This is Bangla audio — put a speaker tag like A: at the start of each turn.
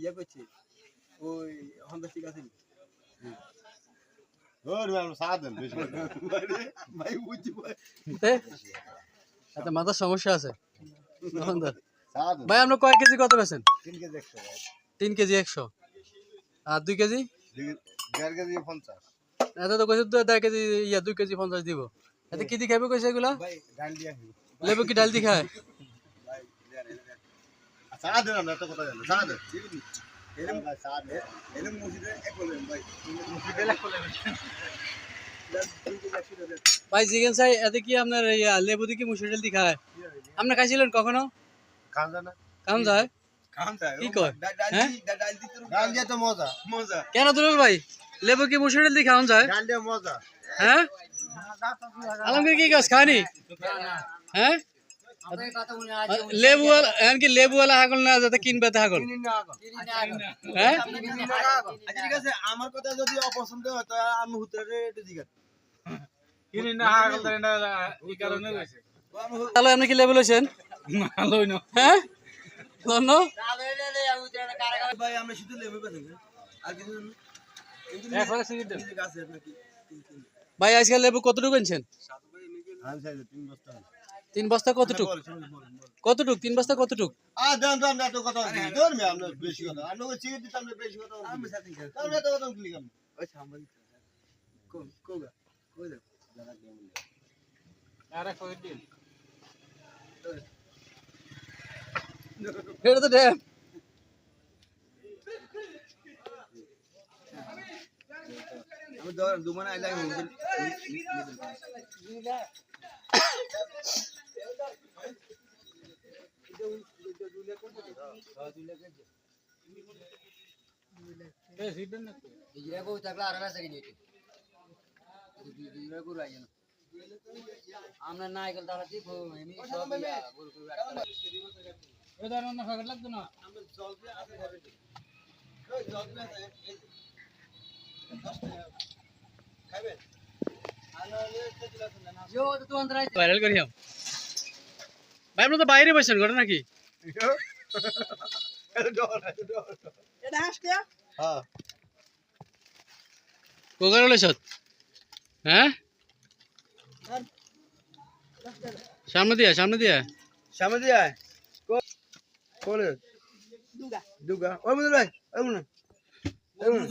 A: ইয়া করছে ওই হন্ডা ঠিক আছে
B: ওর ম্যাম সাদেন বেশি
A: ভাই বুঝছি ভাই
C: এত মাথার সমস্যা আছে দোকানদার
B: সাদেন
C: ভাই আপনি কয় কেজি কত বেছেন
B: 3 কেজি 100 ভাই
C: 3 কেজি 100 আর 2 কেজি
B: 1.5 কেজি 50
C: এত তো কইছে 2 কেজি ইয়া 2 কেজি 50 দিব এতে কি দি খাবে কইছে এগুলা
A: ভাই ডাল দিয়া খাবো
C: লেবু কি ডাল দি খায়
A: ভাই
B: সাদেন আমরা তো কথা জানি সাদেন
A: এরম
B: সাদেন
A: এরম মসজিদে এক বলেন ভাই
B: মসজিদে লাখ বলেন
C: ভাই জিজ্ঞেস চাই এতে কি আপনার ইয়া লেবু দি কি মুসুর ডাল দি খায় আপনি খাইছিলেন কখনো
B: খান জানা
C: কাম যায়
A: কাম যায়
C: কি কয়?
A: ডাল দিতে
B: ডাল দিয়ে তো মজা
A: মজা
C: কেন দুলাল ভাই লেবু কি মুসুর ডাল দি খাওয়া যায়
B: ডাল দিয়ে মজা
C: হ্যাঁ আলমগীর কি গাছ খানি হ্যাঁ লেবু এমনকি লেবু ওয়ালা হাগল না যাতে কিনবে তা হাগল হ্যাঁ
A: আচ্ছা ঠিক আছে আমার কথা যদি অপছন্দ হয় তো আমি হুতরে একটু জিজ্ঞাসা
D: কিনি না হাগল ধরে না এই কারণে হইছে
C: তাহলে আপনি কি লেবু লইছেন
D: ভালোই না
C: হ্যাঁ লন্ন
A: ভাই আমরা শুধু লেবু বেচেন আর কিছু না কিন্তু
D: একবার সিগারেট দেন
A: গাছ আছে নাকি
C: ভাই আজকাল লেবু কতটুকু আনছেন
B: আমি চাই 3 বস্তা
C: 3 বস্তা কতটুক কতটুক 3 বস্তা কতটুক
B: দেন দেন এত কথা দূর মে আমরা বেশি কথা আমরা চিড় দিতাম না বেশি কথা
A: আমি সাথে
B: আমরা এত কথা ক্লিক আমি
A: ওই সামনে কোগা কই দাও
D: আরে কই দিন
C: এটা তো ড্যাম
A: আমি দুমানা আইলা
D: এই সিডন না
C: আমরা নাইকেল দাঁড়া দিব এমনি সব
D: ওই ধরনের না ফাগট লাগতো না
A: আমরা জল দিয়ে আছে ঘরে ওই জল দিয়ে আছে খাবেন
C: ভাইরাল করি ভাই আপনি তো বাইরে বসেন ঘটনা কি
B: হ্যাঁ
C: কোকার লইছত হ্যাঁ সামনে দিয়া
A: সামনে দিয়ে আয় কোলে দুগা ওই মুদুর ভাই ওই মুনা ওই মুনা